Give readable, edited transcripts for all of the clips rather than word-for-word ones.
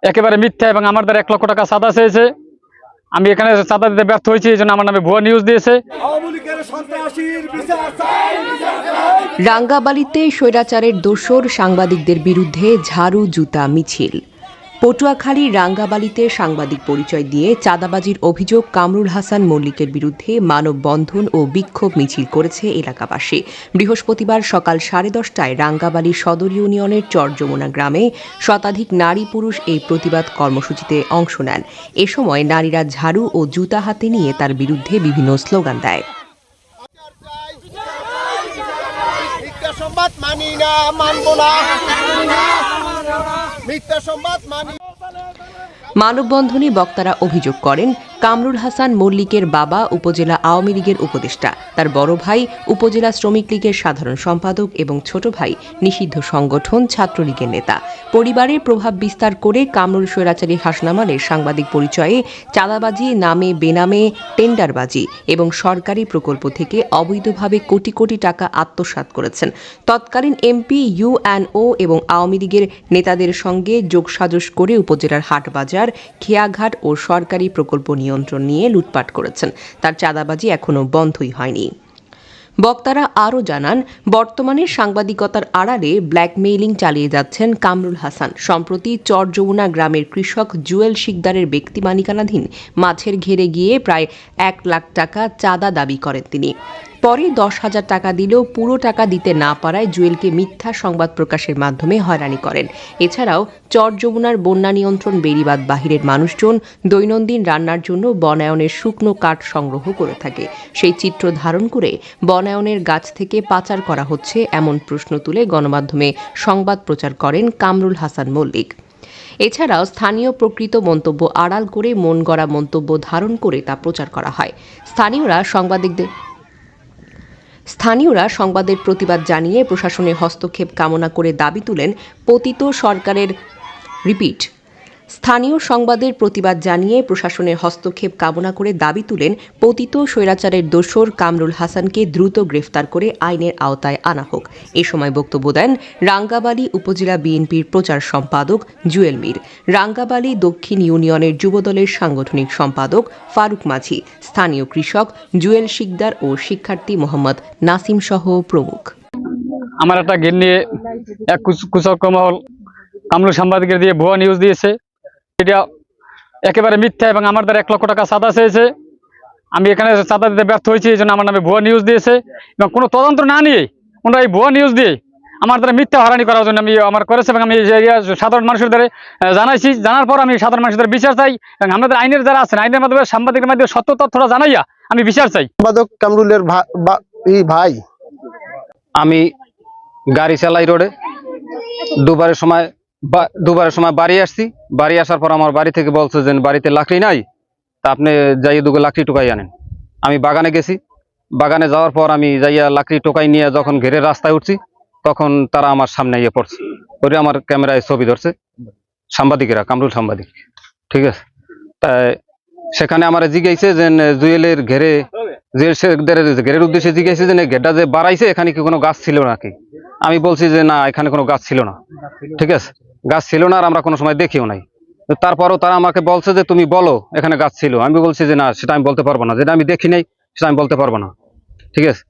একেবারে মিথ্যা এবং আমার দ্বারা 1 লক্ষ টাকা চাঁদা চেয়েছে। আমি এখানে চাঁদা দিতে ব্যর্থ হয়েছি, এই জন্য আমার নামে ভুয়া নিউজ দিয়েছে। রাঙ্গাবালিতে স্বৈরাচারের দোসর সাংবাদিকদের বিরুদ্ধে ঝাড়ু জুতা মিছিল। পটুয়াখালীর রাঙ্গাবালিতে সাংবাদিক পরিচয় দিয়ে চাঁদাবাজির অভিযোগ কামরুল হাসান মল্লিকের বিরুদ্ধে মানববন্ধন ও বিক্ষোভ মিছিল করেছে এলাকাবাসী। বৃহস্পতিবার সকাল 10:30টায় রাঙ্গাবালী সদর ইউনিয়নের চরযমুনা গ্রামে শতাধিক নারী পুরুষ এই প্রতিবাদ কর্মসূচিতে অংশ নেন। এ সময় নারীরা ঝাড়ু ও জুতা হাতে নিয়ে তার বিরুদ্ধে বিভিন্ন স্লোগান দেয়। সংবাদ মানি না, মানব না, মিথ্যা সংবাদ মানি। মানববন্ধনে বক্তারা অভিযোগ করেন, কামরুল হাসান মল্লিকের বাবা উপজেলা আওয়ামী লীগের উপদেষ্টা, তার বড় ভাই উপজেলা শ্রমিক লীগের সাধারণ সম্পাদক এবং ছোট ভাই নিষিদ্ধ সংগঠন ছাত্রলীগের নেতা। পরিবারের প্রভাব বিস্তার করে কামরুল স্বৈরাচারী হাসনামালের সাংবাদিক পরিচয়ে চাঁদাবাজি, নামে বেনামে টেন্ডারবাজি এবং সরকারি প্রকল্প থেকে অবৈধভাবে কোটি কোটি টাকা আত্মসাৎ করেছেন। তৎকালীন এমপি, ইউএনও এবং আওয়ামী লীগের নেতাদের সঙ্গে যোগসাজশ করে উপজেলার হাটবাজার, খেয়াঘাট ও সরকারি প্রকল্প নিয়ন্ত্রণ নিয়ে লুটপাট করেছেন। তার চাঁদাবাজি এখনো বন্ধই হয়নি। বক্তারা আরও জানান, বর্তমানে সাংবাদিকতার আড়ালে ব্ল্যাকমেইলিং চালিয়ে যাচ্ছেন কামরুল হাসান। সম্প্রতি চরযমুনা গ্রামের কৃষক জুয়েল শিকদারের ব্যক্তি মালিকানাধীন মাছের ঘেরে গিয়ে প্রায় 1 লাখ টাকা চাঁদা দাবি করেন তিনি। পরে 10,000 টাকা দিলেও পুরো টাকা দিতে না পারায় জুয়েলকে মিথ্যা সংবাদ প্রকাশের মাধ্যমে হয়রানি করেন। এছাড়াও চরযমুনার বন্যা নিয়ন্ত্রণ বেড়িবাঁধ বাহিরের মানুষজন দৈনন্দিন রান্নার জন্য বনায়নের শুকনো কাঠ সংগ্রহ করে থাকে। সেই চিত্র ধারণ করে বনায়নের গাছ থেকে পাচার করা হচ্ছে এমন প্রশ্ন তুলে গণমাধ্যমে সংবাদ প্রচার করেন কামরুল হাসান মল্লিক। এছাড়াও স্থানীয় প্রকৃত মন্তব্য আড়াল করে মন গড়া মন্তব্য ধারণ করে তা প্রচার করা হয়। স্থানীয়রা সংবাদের প্রতিবাদ জানিয়ে প্রশাসনের হস্তক্ষেপ কামনা করে দাবি তুলেন পতিত সরকারের স্থানীয় সংবাদের প্রতিবাদ জানিয়ে প্রশাসনের হস্তক্ষেপ কামনা করে দাবি তুলেন পতিত স্বৈরাচারের দোসর কামরুল হাসানকে দ্রুত গ্রেফতার করে আইনের আওতায় আনা হোক। এ সময় বক্তব্য দেন রাঙ্গাবালী উপজেলা বিএনপির প্রচার সম্পাদক জুয়েল মীর, রাঙ্গাবালী দক্ষিণ ইউনিয়নের যুবদলের সাংগঠনিক সম্পাদক ফারুক মাঝি, স্থানীয় কৃষক জুয়েল শিকদার ও শিক্ষার্থী মোহাম্মদ নাসিম সহ প্রমুখ। আমার একটা গেট নিয়ে এক কুচক্র মহল কামরুল সাংবাদিকের দিয়ে ভুয়া নিউজ দিয়েছে। এটা একেবারে মিথ্যা এবং আমার দ্বারা 1 লক্ষ টাকা চাঁদা চেয়েছে। আমি এখানে চাঁদা দিতে ব্যর্থ হয়েছি, এই জন্য আমার নামে ভুয়া নিউজ দিয়েছে এবং কোনো তদন্ত না নিয়ে ওনারা এই ভুয়া নিউজ দিয়ে আমার দ্বারা মিথ্যা হয়রানি করার জন্য আমার করেছে এবং আমি সাধারণ মানুষের দ্বারা জানাইছি। জানার পর আমি সাধারণ মানুষের দ্বারা বিচার চাই এবং আমাদের আইনের যারা আছেন আইনের মাধ্যমে সাংবাদিকের মাধ্যমে সত্য তথ্যটা জানাইয়া আমি বিচার চাই। সম্পাদক কামরুলের ভাই, আমি গাড়ি চালাই রোডে, দুবারের সময় বাড়ি আসছি। বাড়ি আসার পর আমার বাড়ি থেকে বলছে যে বাড়িতে লাকড়ি নাই, তা আপনি যাইয়ে দুটো লাকড়ি টোকাই আনেন। আমি বাগানে গেছি, বাগানে যাওয়ার পর আমি যাইয়া লাকড়ি টোকাই নিয়ে যখন ঘেরে রাস্তায় উঠছি তখন তারা আমার সামনে গিয়ে পড়ছে। ওরে আমার ক্যামেরায় ছবি ধরছে সাংবাদিকেরা, কামরুল সাংবাদিক, ঠিক আছে। তাই সেখানে আমার জিজ্ঞাসা যে জুয়েলের ঘেরের উদ্দেশ্যে জিজ্ঞাসা যে ঘেরটা যে বাড়াইছে এখানে কি কোনো গাছ ছিল নাকি। আমি বলছি যে না, এখানে কোনো গাছ ছিল না, ঠিক আছে, গাছ ছিল না আর আমরা কোনো সময় দেখিও নাই। তারপরও তারা আমাকে বলছে যে তুমি বলো এখানে গাছ ছিল। আমি বলছি যে না, সেটা আমি বলতে পারবো না, যেটা আমি দেখি নাই সেটা আমি বলতে পারবো না, ঠিক আছে।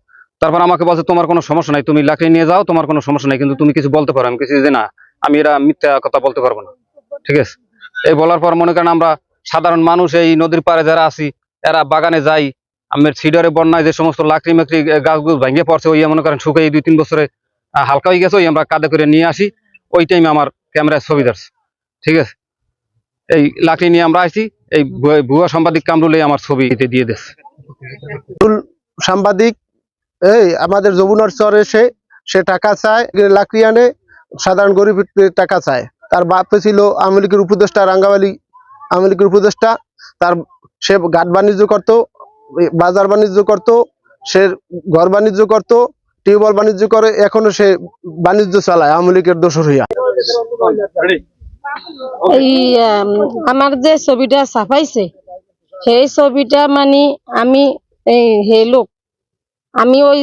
তারপর আমাকে বলছে তোমার কোনো সমস্যা নাই, তুমি লাকড়ি নিয়ে যাও, তোমার কোনো সমস্যা নাই, কিন্তু তুমি কিছু বলতে পারো। আমি কিছু যে না, আমি এরা মিথ্যা কথা বলতে পারবো না, ঠিক আছে। এই বলার পর মনে করেন আমরা সাধারণ মানুষ এই নদীর পাড়ে যারা আছি এরা বাগানে যাই, আমার সিডারে বন্যায় যে সমস্ত লাকড়ি মাকড়ি গাছগুলো ভেঙে পড়ছে ওই মনে করেন শুকিয়ে 2-3 বছরে হালকা হয়ে গেছে, ওই আমরা কাঁধে করে নিয়ে আসি। ওই টাইমে আমার ক্যামেরায় ছবি ধরছে, ঠিক আছে। এই লাকড়ি নিয়ে আমরা আসি, এই ভুয়া সাংবাদিক কামরুলে আমার ছবিতে দিয়ে দিচ্ছে। সাংবাদিক আমাদের যমুনার চরে সে টাকা চায়, লাকড়ি আনে, সাধারণ গরিব টাকা চায়। তার বাপ ছিল আওয়ামী লীগের উপদেষ্টা, রাঙ্গাবালী আওয়ামী লীগের উপদেষ্টা। সে ঘাট বাণিজ্য করতো, বাজার বাণিজ্য করতো, সে ঘর বাণিজ্য করতো, টিউবওয়েল বাণিজ্য করে, এখনো সে বাণিজ্য চালায় আওয়ামী লীগের দোসর হইয়া। এই আমার যে ছবিটা ছাপাইছে সেই ছবিটা মানে আমি আমি ওই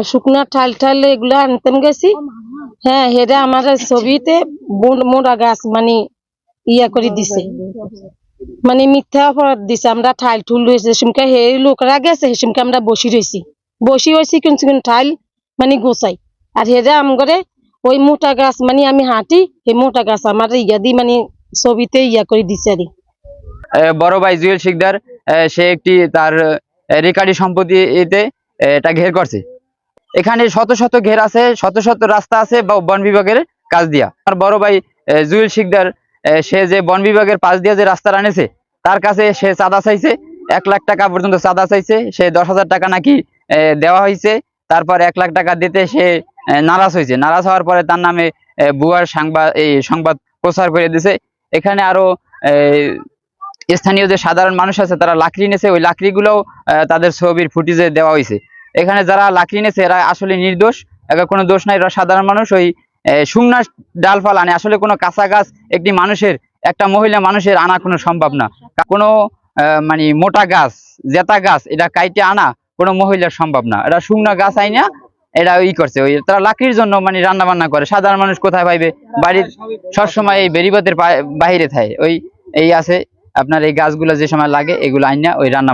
শুকনা ঠাল এগুলা আনতেন গেছি। হ্যাঁ, হেরা আমার ছবিতে মোড়া গাছ মানে ইয়া করে দিছে, মানে মিথ্যা অপরাধ দিছে। আমরা ঠাইল ঠুল রয়েছে সেমকে হে লোকরা গেছে সেমকে আমরা বসি রয়েছি কোন ঠাইল মানে গোছাই। আর হেরে আম করে ওই মোটা গাছ মানে আমি হাঁটি এই মোটা গাছ আমার ইয়া দি মানে ছবিতে ইয়া করে দিছে আর বড় ভাই জুয়েল শিকদার সে একটি তার রেকারি সম্পত্তিতে এটা ঘের করছে। এখানে শত শত ঘের আছে, শত শত রাস্তা আছে বন বিভাগের কাজ দিয়া। আর বড় ভাই জুয়েল শিকদার সে যে বন বিভাগের পাশ দিয়ে যে রাস্তা আনেছে তার কাছে সে চাঁদা চাইছে, 1 লাখ টাকা পর্যন্ত চাঁদা চাইছে। সে 10,000 টাকা নাকি দেওয়া হয়েছে। তারপর 1 লাখ টাকা দিতে সে নারাজ হয়েছে। নারাজ হওয়ার পরে তার নামে ভুয়ার সংবাদ প্রচার করে দিছে। এখানে আরো স্থানীয় যে সাধারণ মানুষ আছে তারা লাকড়ি নেছে, ওই লাকড়িগুলোও তাদের ছবির ফুটেজে দেওয়া হয়েছে। এখানে যারা লাকড়ি নেছে এরা আসলে নির্দোষ, এরা কোনো দোষ নাই। এরা সাধারণ মানুষ। ওই শুকনা ডালপালা আনে, আসলে কোনো কাঁচা গাছ একটি মানুষের, একটা মহিলা মানুষের আনা কোনো সম্ভব না। কোনো মানে মোটা গাছ জেতা গাছ এটা কাইটে আনা কোনো মহিলার সম্ভব না। এরা শুকনা গাছ আইনা এরা করছে। ওই তারা লাকড়ির জন্য মানে রান্না বান্না করে। সাধারণ মানুষ কোথায় পাইবে? বাড়ির সবসময় এই বেরিবাদের বাহিরে থাকে। ওই এই আছে আপনার এই গাছগুলো যে সময় লাগে এগুলো আইনা ওই রান্না